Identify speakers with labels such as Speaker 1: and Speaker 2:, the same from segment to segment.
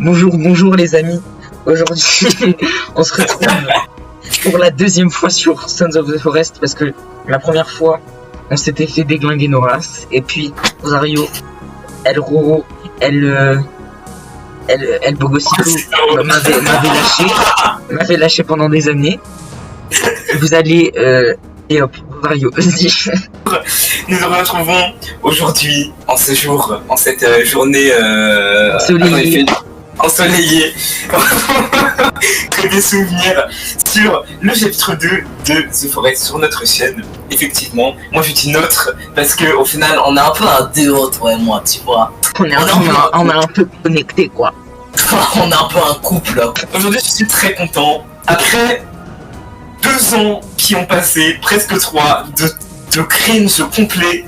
Speaker 1: Bonjour les amis. Aujourd'hui, on se retrouve pour la deuxième fois sur Sons of the Forest parce que la première fois, on s'était fait déglinguer nos races et puis Rosario, El Roro, El Bogosito m'avait lâché pendant des années. Vous allez et hop, Rosario, vas-y.
Speaker 2: Nous nous retrouvons aujourd'hui, en ce jour, en cette journée ensoleillée, que des souvenirs sur le chapitre 2 de The Forest sur notre chaîne. Effectivement, moi je dis notre parce que au final on a un peu un duo, toi et moi, tu vois.
Speaker 1: On a un peu connecté quoi.
Speaker 2: On a un peu un couple. Aujourd'hui je suis très content. Après 2 ans qui ont passé, presque 3, de cringe complet.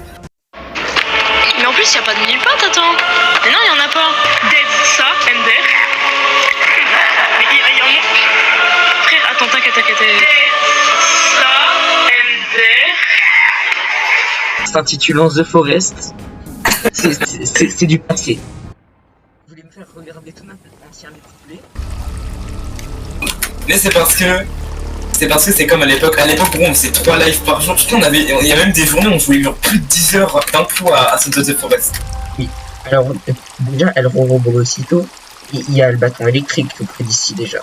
Speaker 3: Mais en plus, y a pas de mille pattes, attends. Mais non, y en a pas. Dead, ça, Ender. Mais y a un mot. Frère, attends, t'inquiète. Dead, ça, Ender.
Speaker 1: S'intitulant The Forest. C'est du passé. Vous voulez me faire regarder tout notre ancien let's play?
Speaker 2: Mais c'est parce que c'est comme à l'époque où on faisait 3 lives par jour. Surtout il y a même des journées où on jouait genre plus de 10 heures d'un coup à Sons of the Forest.
Speaker 1: Oui. Alors déjà, El Roro Bogosito, il y a le bâton électrique tout près d'ici déjà.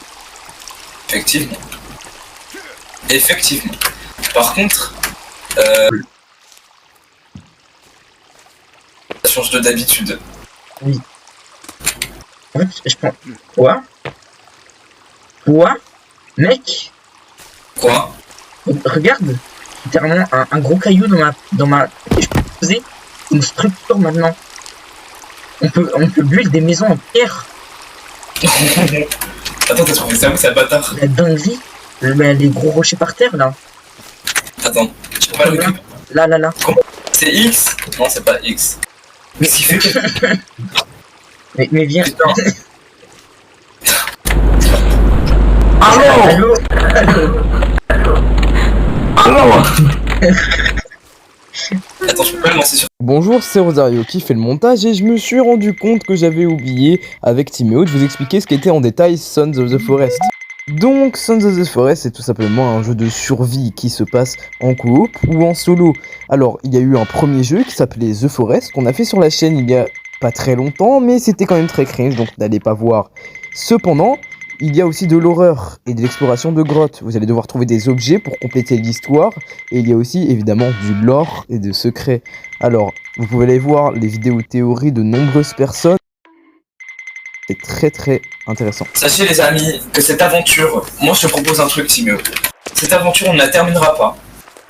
Speaker 2: Effectivement. Par contre, ça change de d'habitude.
Speaker 1: Oui. En fait, je prends... Quoi mec?
Speaker 2: Quoi?
Speaker 1: Regarde, littéralement un gros caillou dans ma... Je peux poser une structure maintenant. On peut build des maisons en pierre.
Speaker 2: Attends, t'as trouvé ça où, c'est un bâtard?
Speaker 1: La dinguerie. Les gros rochers par terre là.
Speaker 2: Attends, je peux pas le récupérer.
Speaker 1: Là.
Speaker 2: Comment? C'est X? Non, c'est pas X. Mais ce qu'il fait.
Speaker 1: mais viens.
Speaker 2: Allô. Attends, je peux pas le lancer sur...
Speaker 4: Bonjour, c'est Rosario qui fait le montage et je me suis rendu compte que j'avais oublié avec Timéo de vous expliquer ce qu'était en détail Sons of the Forest. Donc Sons of the Forest c'est tout simplement un jeu de survie qui se passe en coop ou en solo. Alors il y a eu un premier jeu qui s'appelait The Forest qu'on a fait sur la chaîne il y a pas très longtemps mais c'était quand même très cringe donc n'allez pas voir. Cependant, il y a aussi de l'horreur et de l'exploration de grottes. Vous allez devoir trouver des objets pour compléter l'histoire. Et il y a aussi évidemment du lore et de secrets. Alors, vous pouvez aller voir les vidéos théories de nombreuses personnes. C'est très très intéressant.
Speaker 2: Sachez les amis que cette aventure, moi je te propose un truc Timéo. Cette aventure on ne la terminera pas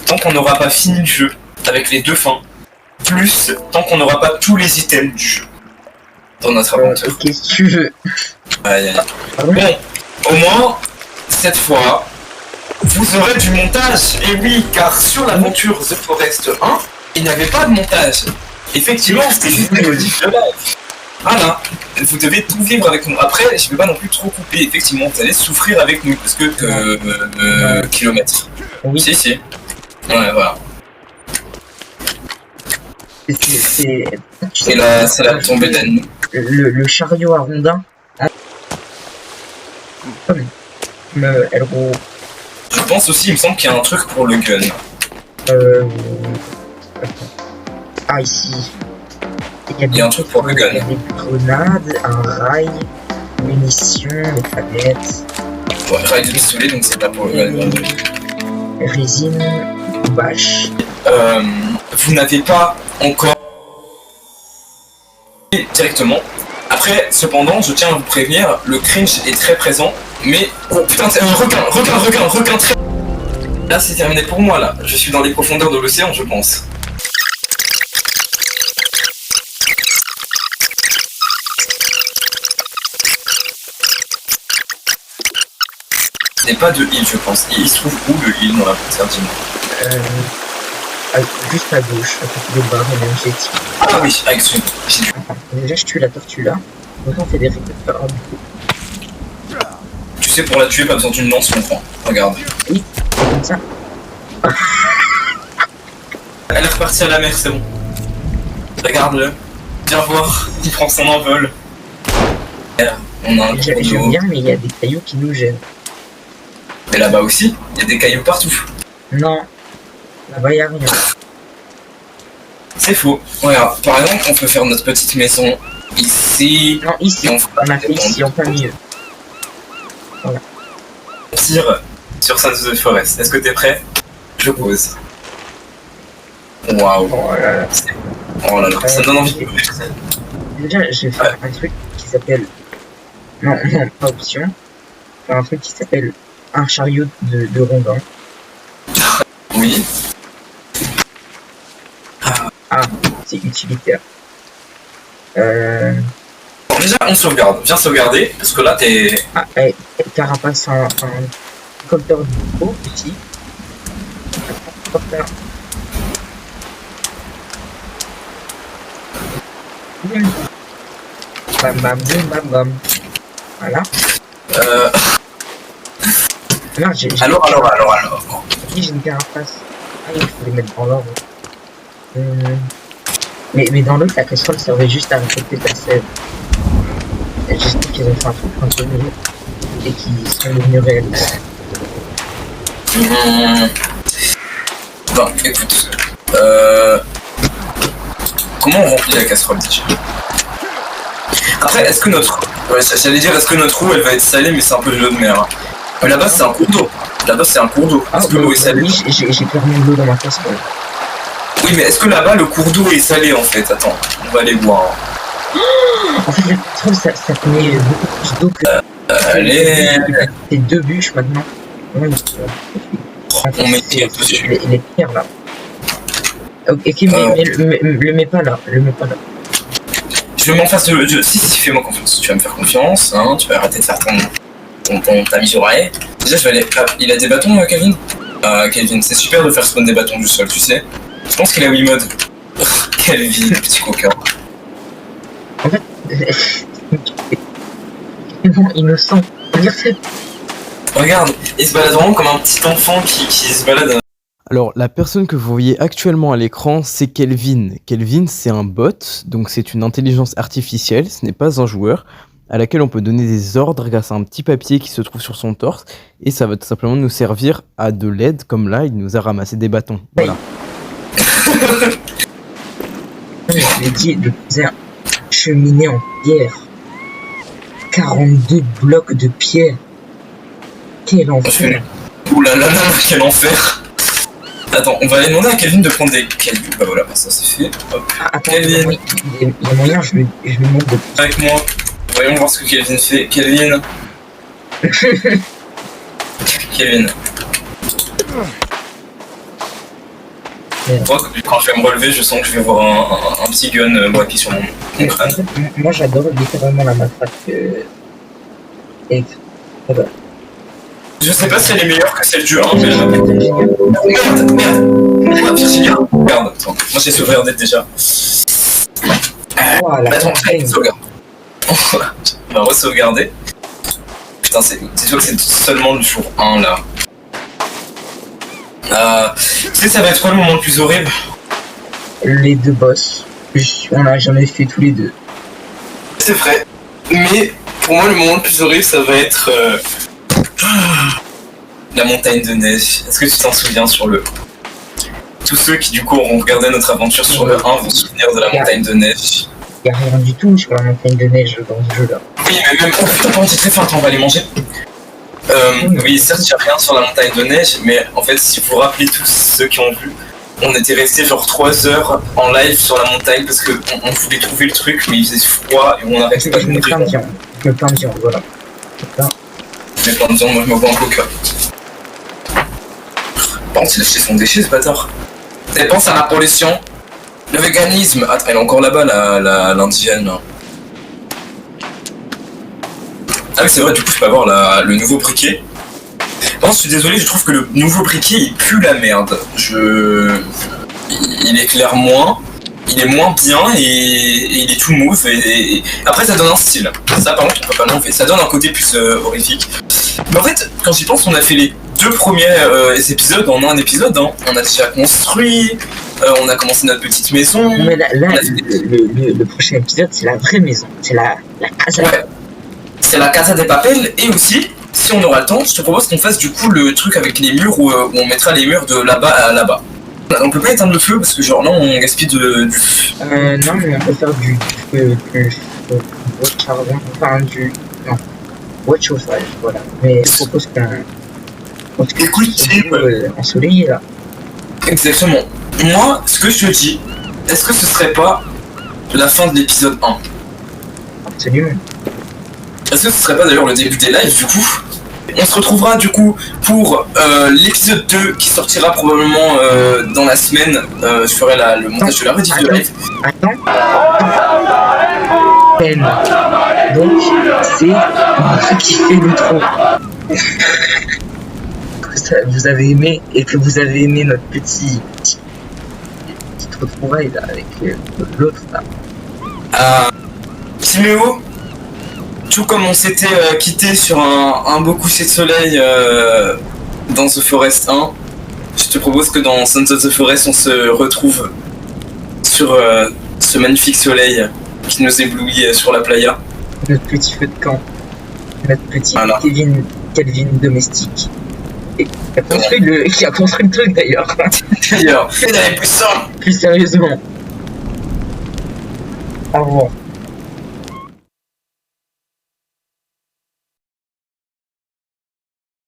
Speaker 2: tant qu'on n'aura pas fini le jeu avec les 2 fins. Plus tant qu'on n'aura pas tous les items du jeu. Dans notre aventure.
Speaker 1: Qu'est-ce que tu veux?
Speaker 2: Aïe. Bon, au moins, cette fois, vous aurez du montage. Et oui, car sur l'aventure The Forest 1, il n'y avait pas de montage. Effectivement, c'était juste des modifs de live. Voilà, vous devez tout vivre avec nous. Après, je ne vais pas non plus trop couper. Effectivement, vous allez souffrir avec nous parce que kilomètres.
Speaker 1: Oui.
Speaker 2: Si. Ouais, voilà.
Speaker 1: C'est
Speaker 2: la tombée d'ennemis.
Speaker 1: Le chariot à rondin. El Roro.
Speaker 2: Je pense aussi, il me semble qu'il y a un truc pour le gun.
Speaker 1: Ah, ici.
Speaker 2: Il y a un truc pour le gun.
Speaker 1: Il y a des grenades, un rail, munitions, des palettes.
Speaker 2: Ouais, rail de pistolet, donc c'est pas pour le gun.
Speaker 1: Résine, bâche.
Speaker 2: Vous n'avez pas encore directement. Après, cependant, je tiens à vous prévenir, le cringe est très présent, mais... Oh putain, c'est un requin très... Là, c'est terminé pour moi, là. Je suis dans les profondeurs de l'océan, je pense. Il n'y a pas de heal, je pense. Il se trouve où, le heal, dans la frontière, dis-moi?
Speaker 1: Juste à gauche, à côté des barres énergétiques.
Speaker 2: Ah oui, excuse-moi, j'ai dû...
Speaker 1: Déjà, je tue la tortue là. Donc on fait des récolteurs du coup.
Speaker 2: Tu sais, pour la tuer, pas besoin d'une lance, mon frère. Regarde.
Speaker 1: Oui, c'est comme ça.
Speaker 2: Elle est repartie à la mer, c'est bon. Regarde-le. Viens voir, il prend son envol. On a un cours
Speaker 1: J'aime
Speaker 2: d'eau.
Speaker 1: bien, mais il y a des cailloux qui nous gênent.
Speaker 2: Mais là-bas aussi, il y a des cailloux partout.
Speaker 1: Non, là-bas, il y a rien.
Speaker 2: C'est faux. Regarde, par exemple, on peut faire notre petite maison ici.
Speaker 1: Non, ici,
Speaker 2: Et
Speaker 1: on a fait ici, en plein milieu.
Speaker 2: Tire sur Sons of the Forest. Est-ce que t'es prêt? Je pose. Waouh.
Speaker 1: Oh là là.
Speaker 2: Oh là là, ça me donne envie de jouer.
Speaker 1: Déjà, je vais faire un truc qui s'appelle... Non, non, pas option. Faire un truc qui s'appelle un chariot de rondins.
Speaker 2: Oui.
Speaker 1: Ah, c'est utilitaire.
Speaker 2: Bon, déjà, on sauvegarde. Viens sauvegarder, parce que là, t'es...
Speaker 1: Ah, carapace, un hélicoptère du haut, petit. Hélicoptère. Bam bam boum bam bam. Voilà. Non,
Speaker 2: Alors.
Speaker 1: Si j'ai une carapace. Ah, il faut les mettre dans l'ordre. Mais dans l'autre, la casserole servait juste à récolter ta sève. J'espère qu'ils ont fait un truc un peu mieux et qu'ils sont devenus réalistes.
Speaker 2: Bon, écoute. Comment on remplit la casserole déjà? Après, est-ce que notre... Ouais, j'allais dire, est-ce que notre eau, elle va être salée, mais c'est un peu de l'eau de mer. Hein. Mais là-bas, c'est un cours d'eau. Là-bas, c'est un cours d'eau. Est-ce que l'eau est salée?
Speaker 1: Oui, j'ai permis de l'eau dans ma casserole.
Speaker 2: Oui, mais est-ce que là-bas, le cours d'eau est salé, en fait? Attends, on va aller voir.
Speaker 1: En fait, la casserole, ça tenait beaucoup plus d'eau que...
Speaker 2: Allez.
Speaker 1: C'est 2 bûches maintenant. Ouais,
Speaker 2: On met dessus.
Speaker 1: les pierres là. Ok, mais le mets pas là. Le mets pas là.
Speaker 2: Je me mets en face de... Si, fais-moi confiance. Tu vas me faire confiance, hein. Tu vas arrêter de faire ta mise oreille. Déjà, je vais aller... Ah, il a des bâtons, Calvin? Calvin, c'est super de faire spawn des bâtons du sol, tu sais. Je pense qu'il a Wiimote. Calvin, petit coquin.
Speaker 1: En fait... tellement innocent. On dirait que
Speaker 2: Regarde, il se balade vraiment comme un petit enfant qui se balade...
Speaker 4: Alors, la personne que vous voyez actuellement à l'écran, c'est Kelvin. Kelvin, c'est un bot, donc c'est une intelligence artificielle, ce n'est pas un joueur, à laquelle on peut donner des ordres grâce à un petit papier qui se trouve sur son torse, et ça va tout simplement nous servir à de l'aide, comme là, il nous a ramassé des bâtons. Voilà.
Speaker 1: je l'ai dit, de faire cheminée en pierre. 42 blocs de pierre. Quel enfer.
Speaker 2: Ouh là là là, quel enfer. Attends, on va aller demander à Kelvin de prendre des cailloux. Bah voilà, ça c'est fait. Hop.
Speaker 1: Ah, attends,
Speaker 2: Kelvin.
Speaker 1: il y a moyen, je lui demande de...
Speaker 2: Avec moi. Voyons voir ce que Kelvin fait. Kelvin. Kelvin. Moi, quand je vais me relever, je sens que je vais avoir un petit gun braqué sur mon crâne.
Speaker 1: Moi j'adore littéralement la matraque. Et... Voilà.
Speaker 2: Je sais pas si elle est meilleure que celle du 1, mais Merde, Virginia. Regarde, attends. Moi j'ai sauvegardé déjà.
Speaker 1: Voilà.
Speaker 2: Attends, sauvegarde. On va re-sauvegarder. Putain, dis-toi que c'est seulement le jour 1 là. Tu sais, ça va être quoi le moment le plus horrible?
Speaker 1: Les 2 boss. On l'a jamais fait tous les 2.
Speaker 2: C'est vrai. Mais pour moi, le moment le plus horrible, ça va être la montagne de neige. Est-ce que tu t'en souviens sur le... Tous ceux qui du coup auront regardé notre aventure sur le 1 vont se souvenir de la montagne de neige.
Speaker 1: Y'a rien du tout sur la montagne de neige dans ce jeu là.
Speaker 2: Oui, mais même... Oh putain, pardon, c'est très fin, attends, on va aller manger. Oui, certes, il n'y a rien sur la montagne de neige, mais en fait, si vous vous rappelez tous ceux qui ont vu, on était restés genre 3 heures en live sur la montagne parce qu'on voulait trouver le truc, mais il faisait froid et on arrêtait pas de
Speaker 1: Je me plains de viande. Je me plains de viande, voilà.
Speaker 2: Je mets plein de viande, moi je me vois en coca. Par contre, il a acheté son déchet, ce bâtard. Ça pense à la pollution, le véganisme. Attends, elle est encore là-bas, l'indienne. Là. Ah oui, c'est vrai, du coup, je peux avoir le nouveau briquet. Par contre, je suis désolé, je trouve que le nouveau briquet, il pue la merde. Il éclaire moins, il est moins bien et il est tout mauve. Et... Après, ça donne un style. Ça, par contre, on peut pas l'enlever. Ça donne un côté plus horrifique. Mais en fait, quand j'y pense, on a fait les 2 premiers épisodes en un épisode. Hein. On a déjà construit, on a commencé notre petite maison.
Speaker 1: Mais là le prochain épisode, c'est la vraie maison. C'est la casa.
Speaker 2: Ouais. c'est la Casa des Papel, et aussi, si on aura le temps, je te propose qu'on fasse du coup le truc avec les murs où on mettra les murs de là-bas à là-bas. On peut pas éteindre le feu parce que genre là on gaspille du feu.
Speaker 1: Non, mais on peut faire du bois de charbon, enfin non, bois de chauffage, voilà. Mais je propose qu'on
Speaker 2: Écoute,
Speaker 1: ensoleillé là.
Speaker 2: Exactement. Moi, ce que je te dis, est-ce que ce serait pas la fin de l'épisode 1?
Speaker 1: Absolument.
Speaker 2: Est-ce que ce serait pas d'ailleurs le début des lives du coup? On se retrouvera du coup pour l'épisode 2 qui sortira probablement dans la semaine. Je ferai le montage de la rediff de live.
Speaker 1: Attends. Peine. Donc, c'est moi qui fais le trop. Que ça, vous avez aimé et que vous avez aimé notre petite retrouvaille là avec l'autre là.
Speaker 2: Timéo, tout comme on s'était quitté sur un beau coucher de soleil dans The Forest 1, je te propose que dans Sons of the Forest on se retrouve sur ce magnifique soleil qui nous éblouit sur la playa.
Speaker 1: Notre petit feu de camp. Notre petit
Speaker 2: voilà.
Speaker 1: Calvin domestique. Et qui a construit le truc d'ailleurs.
Speaker 2: D'ailleurs, fais d'aller plus ça.
Speaker 1: Plus sérieusement. Au revoir.